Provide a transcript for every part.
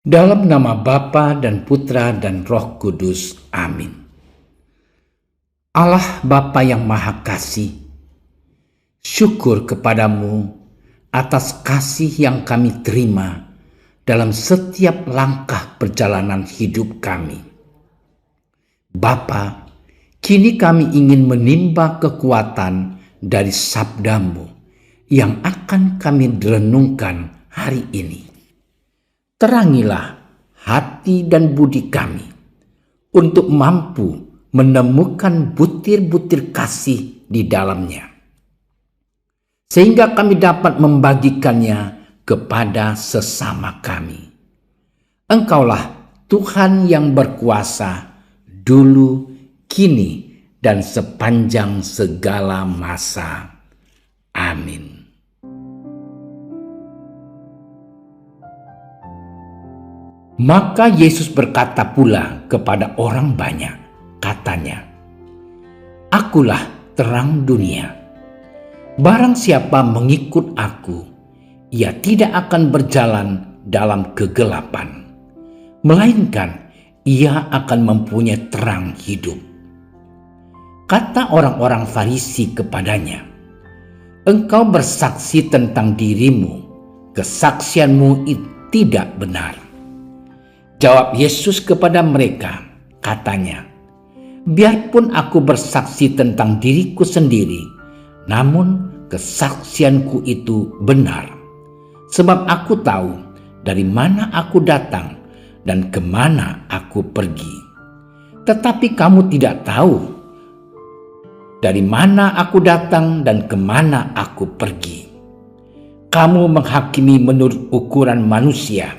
Dalam nama Bapa dan Putra dan Roh Kudus. Amin. Allah Bapa yang Maha Kasih, syukur kepadamu atas kasih yang kami terima dalam setiap langkah perjalanan hidup kami. Bapa, kini kami ingin menimba kekuatan dari sabdamu yang akan kami renungkan hari ini. Terangilah hati dan budi kami untuk mampu menemukan butir-butir kasih di dalamnya, sehingga kami dapat membagikannya kepada sesama kami. Engkaulah Tuhan yang berkuasa dulu, kini, dan sepanjang segala masa. Amin. Maka Yesus berkata pula kepada orang banyak, katanya, "Akulah terang dunia. Barang siapa mengikut aku, ia tidak akan berjalan dalam kegelapan, melainkan ia akan mempunyai terang hidup." Kata orang-orang Farisi kepadanya, "Engkau bersaksi tentang dirimu, kesaksianmu tidak benar." Jawab Yesus kepada mereka, katanya, "Biarpun aku bersaksi tentang diriku sendiri, namun kesaksianku itu benar. Sebab aku tahu dari mana aku datang dan kemana aku pergi. Tetapi kamu tidak tahu dari mana aku datang dan kemana aku pergi. Kamu menghakimi menurut ukuran manusia.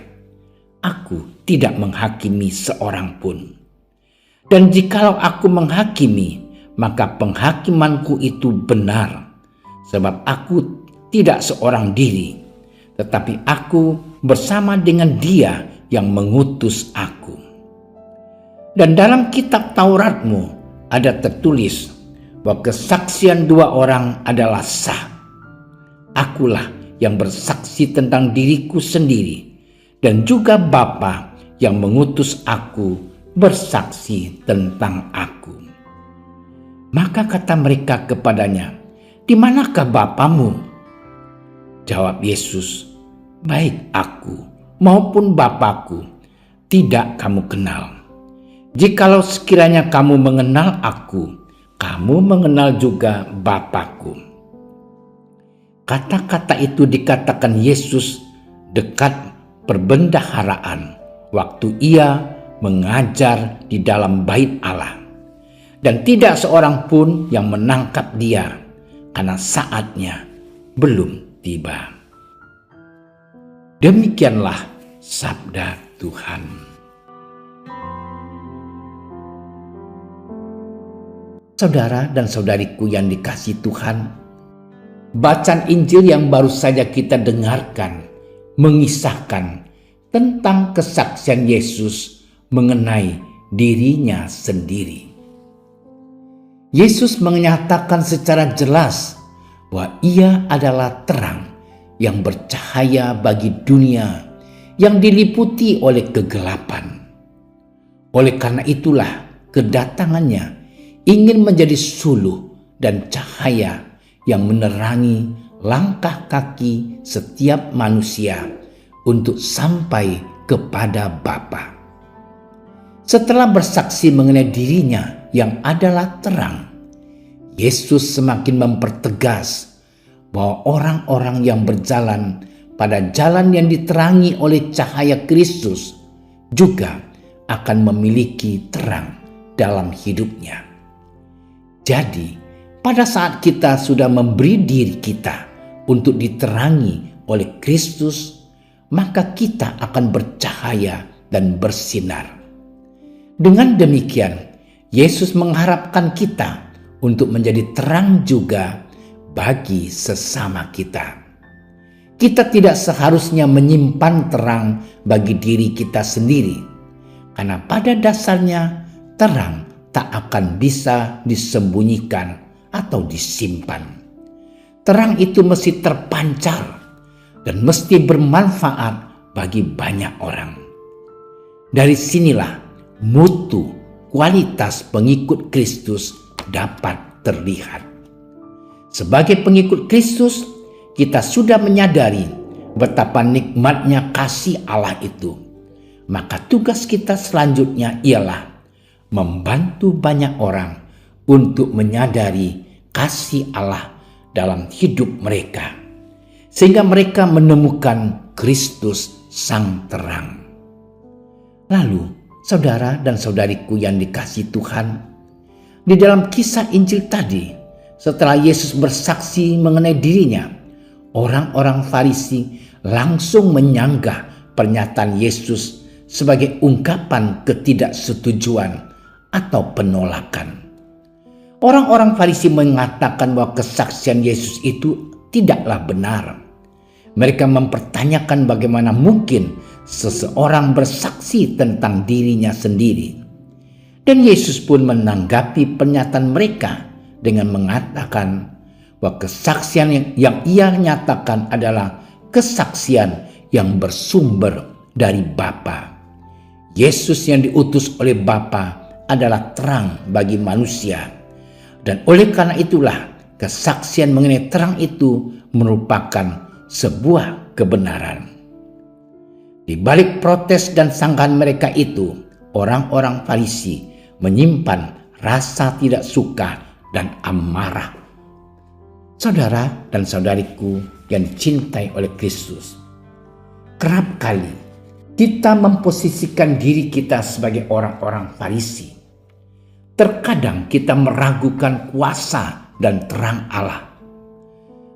Aku tidak menghakimi seorang pun. Dan jikalau aku menghakimi, maka penghakimanku itu benar. Sebab aku tidak seorang diri, tetapi aku bersama dengan Dia yang mengutus aku. Dan dalam kitab Tauratmu ada tertulis bahwa kesaksian dua orang adalah sah. Akulah yang bersaksi tentang diriku sendiri, dan juga Bapa yang mengutus aku bersaksi tentang aku." Maka kata mereka kepadanya, "Di manakah Bapamu?" Jawab Yesus, "Baik aku maupun Bapakku tidak kamu kenal. Jikalau sekiranya kamu mengenal aku, kamu mengenal juga Bapakku." Kata-kata itu dikatakan Yesus dekat perbendaharaan waktu ia mengajar di dalam bait Allah, dan tidak seorang pun yang menangkap dia karena saatnya belum tiba. Demikianlah sabda Tuhan. Saudara dan saudariku yang dikasihi Tuhan, bacaan Injil yang baru saja kita dengarkan mengisahkan tentang kesaksian Yesus mengenai dirinya sendiri. Yesus menyatakan secara jelas bahwa ia adalah terang yang bercahaya bagi dunia yang diliputi oleh kegelapan. Oleh karena itulah kedatangannya ingin menjadi suluh dan cahaya yang menerangi langkah kaki setiap manusia untuk sampai kepada Bapa. Setelah bersaksi mengenai dirinya yang adalah terang, Yesus semakin mempertegas bahwa orang-orang yang berjalan pada jalan yang diterangi oleh cahaya Kristus juga akan memiliki terang dalam hidupnya. Jadi, pada saat kita sudah memberi diri kita untuk diterangi oleh Kristus, maka kita akan bercahaya dan bersinar. Dengan demikian, Yesus mengharapkan kita untuk menjadi terang juga bagi sesama kita. Kita tidak seharusnya menyimpan terang bagi diri kita sendiri, karena pada dasarnya terang tak akan bisa disembunyikan atau disimpan. Terang itu mesti terpancar dan mesti bermanfaat bagi banyak orang. Dari sinilah mutu kualitas pengikut Kristus dapat terlihat. Sebagai pengikut Kristus, kita sudah menyadari betapa nikmatnya kasih Allah itu. Maka tugas kita selanjutnya ialah membantu banyak orang untuk menyadari kasih Allah dalam hidup mereka, sehingga mereka menemukan Kristus Sang Terang. Lalu, saudara dan saudariku yang dikasihi Tuhan, di dalam kisah Injil tadi, setelah Yesus bersaksi mengenai dirinya, orang-orang Farisi langsung menyanggah pernyataan Yesus sebagai ungkapan ketidaksetujuan atau penolakan. Orang-orang Farisi mengatakan bahwa kesaksian Yesus itu tidaklah benar. Mereka mempertanyakan bagaimana mungkin seseorang bersaksi tentang dirinya sendiri. Dan Yesus pun menanggapi pernyataan mereka dengan mengatakan bahwa kesaksian yang ia nyatakan adalah kesaksian yang bersumber dari Bapa. Yesus yang diutus oleh Bapa adalah terang bagi manusia. Dan oleh karena itulah kesaksian mengenai terang itu merupakan sebuah kebenaran. Di balik protes dan sanggahan mereka itu, orang-orang Farisi menyimpan rasa tidak suka dan amarah. Saudara dan saudariku yang dicintai oleh Kristus, kerap kali kita memposisikan diri kita sebagai orang-orang Farisi. Terkadang kita meragukan kuasa dan terang Allah.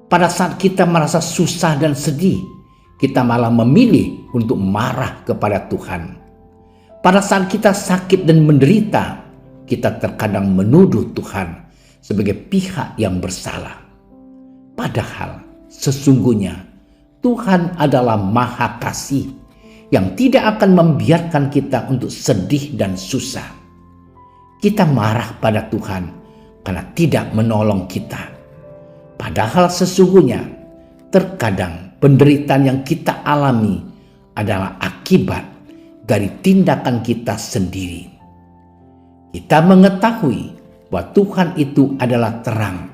Pada saat kita merasa susah dan sedih, kita malah memilih untuk marah kepada Tuhan. Pada saat kita sakit dan menderita, kita terkadang menuduh Tuhan sebagai pihak yang bersalah. Padahal sesungguhnya Tuhan adalah Maha Kasih yang tidak akan membiarkan kita untuk sedih dan susah. Kita marah pada Tuhan karena tidak menolong kita. Padahal sesungguhnya terkadang penderitaan yang kita alami adalah akibat dari tindakan kita sendiri. Kita mengetahui bahwa Tuhan itu adalah terang,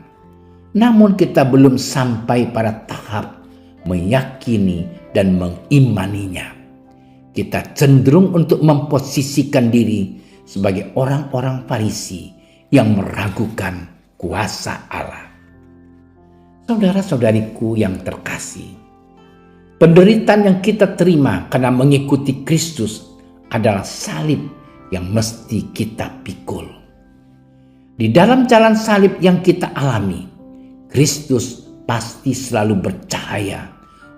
namun kita belum sampai pada tahap meyakini dan mengimaninya. Kita cenderung untuk memposisikan diri sebagai orang-orang Farisi yang meragukan kuasa Allah. Saudara-saudariku yang terkasih, penderitaan yang kita terima karena mengikuti Kristus adalah salib yang mesti kita pikul. Di dalam jalan salib yang kita alami, Kristus pasti selalu bercahaya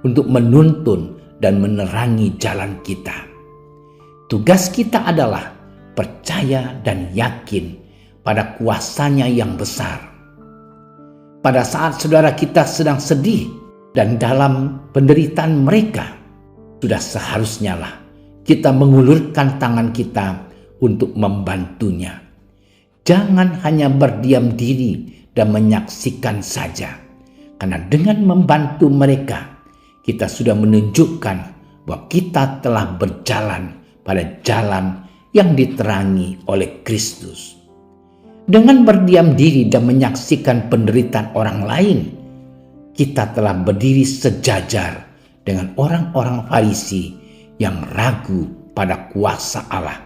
untuk menuntun dan menerangi jalan kita. Tugas kita adalah percaya dan yakin pada kuasanya yang besar. Pada saat saudara kita sedang sedih dan dalam penderitaan mereka, sudah seharusnya lah kita mengulurkan tangan kita untuk membantunya. Jangan hanya berdiam diri dan menyaksikan saja, karena dengan membantu mereka, kita sudah menunjukkan bahwa kita telah berjalan pada jalan yang diterangi oleh Kristus. Dengan berdiam diri dan menyaksikan penderitaan orang lain, kita telah berdiri sejajar dengan orang-orang Farisi yang ragu pada kuasa Allah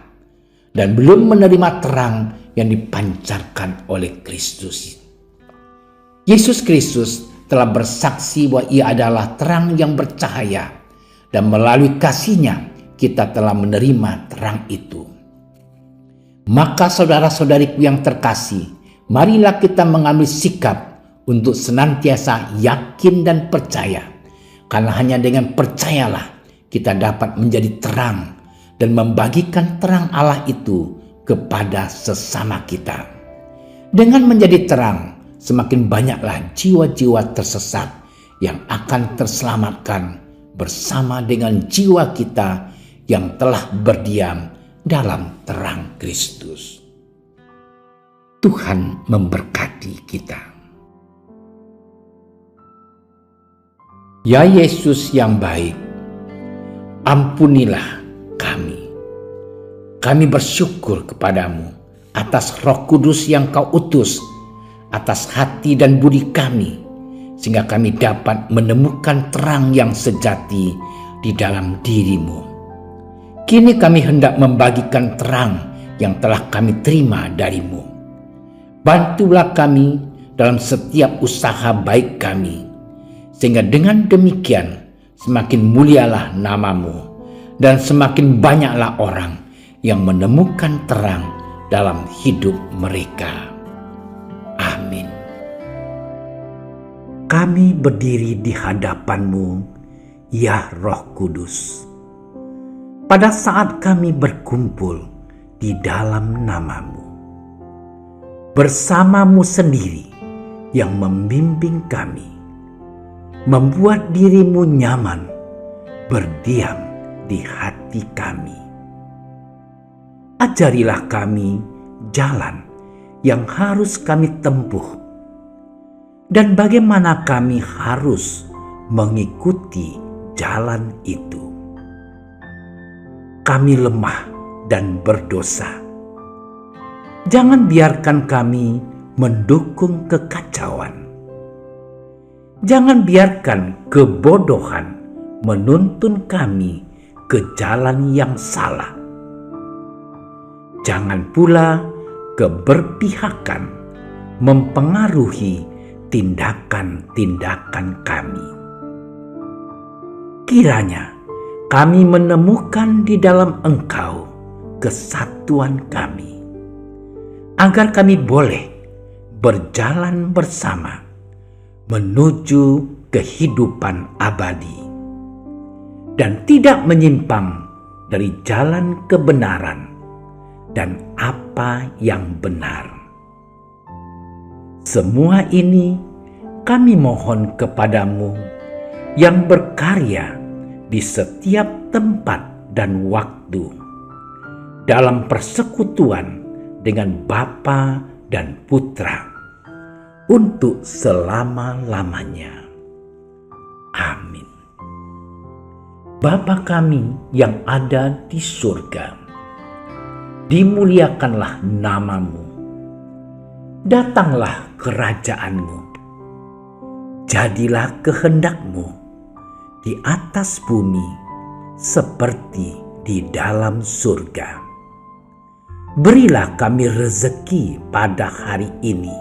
dan belum menerima terang yang dipancarkan oleh Kristus. Yesus Kristus telah bersaksi bahwa Ia adalah terang yang bercahaya, dan melalui kasih-Nya kita telah menerima terang itu. Maka saudara-saudariku yang terkasih, marilah kita mengambil sikap untuk senantiasa yakin dan percaya, karena hanya dengan percayalah kita dapat menjadi terang dan membagikan terang Allah itu kepada sesama kita. Dengan menjadi terang, semakin banyaklah jiwa-jiwa tersesat yang akan terselamatkan bersama dengan jiwa kita yang telah berdiam dalam terang Kristus. Tuhan memberkati kita. Ya Yesus yang baik, ampunilah kami. kami bersyukur kepadamu atas Roh Kudus yang kau utus atas hati dan budi kami, sehingga kami dapat menemukan terang yang sejati di dalam dirimu. Kini kami hendak membagikan terang yang telah kami terima darimu. Bantulah kami dalam setiap usaha baik kami, sehingga dengan demikian semakin mulialah namamu dan semakin banyaklah orang yang menemukan terang dalam hidup mereka. Amin. Kami berdiri di hadapan-Mu, ya Roh Kudus, pada saat kami berkumpul di dalam nama-Mu. Bersama-Mu sendiri yang membimbing kami, membuat diri-Mu nyaman berdiam di hati kami. Ajarilah kami jalan yang harus kami tempuh dan bagaimana kami harus mengikuti jalan itu. Kami lemah dan berdosa. Jangan biarkan kami mendukung kekacauan. Jangan biarkan kebodohan menuntun kami ke jalan yang salah. Jangan pula keberpihakan mempengaruhi tindakan-tindakan kami. Kiranya kami menemukan di dalam Engkau kesatuan kami, agar kami boleh berjalan bersama menuju kehidupan abadi dan tidak menyimpang dari jalan kebenaran dan apa yang benar. Semua ini kami mohon kepadamu yang berkarya di setiap tempat dan waktu dalam persekutuan dengan Bapa dan Putra untuk selama-lamanya. Amin. Bapa kami yang ada di surga, dimuliakanlah nama-Mu. Datanglah kerajaan-Mu. Jadilah kehendak-Mu di atas bumi seperti di dalam surga. Berilah kami rezeki pada hari ini,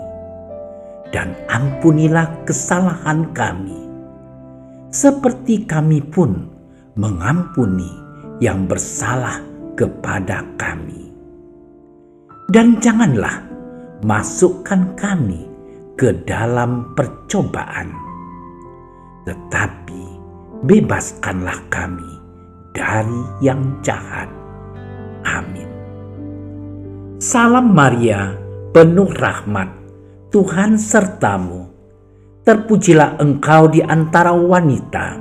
dan ampunilah kesalahan kami, seperti kami pun mengampuni yang bersalah kepada kami. Dan janganlah masukkan kami ke dalam percobaan, tetapi bebaskanlah kami dari yang jahat. Amin. Salam Maria, penuh rahmat, Tuhan sertamu. Terpujilah engkau di antara wanita,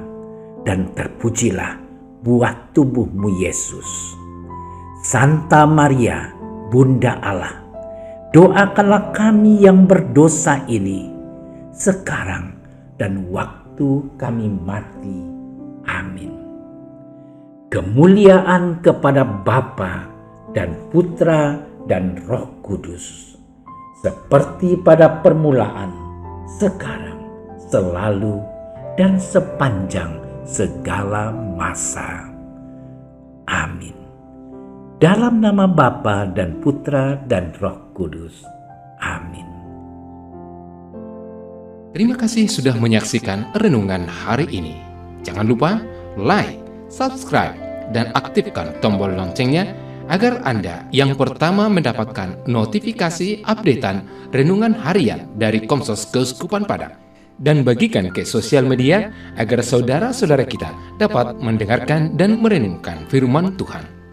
dan terpujilah buah tubuhmu Yesus. Santa Maria, Bunda Allah, doakanlah kami yang berdosa ini, sekarang dan waktu kami mati. Amin. Kemuliaan kepada Bapa dan Putra dan Roh Kudus, seperti pada permulaan, sekarang, selalu, dan sepanjang segala masa. Amin. Dalam nama Bapa dan Putra dan Roh Kudus. Amin. Terima kasih sudah menyaksikan renungan hari ini. Jangan lupa like, subscribe, dan aktifkan tombol loncengnya agar Anda yang pertama mendapatkan notifikasi updatean renungan harian dari Komsos Keuskupan Padang. Dan bagikan ke sosial media agar saudara-saudara kita dapat mendengarkan dan merenungkan firman Tuhan.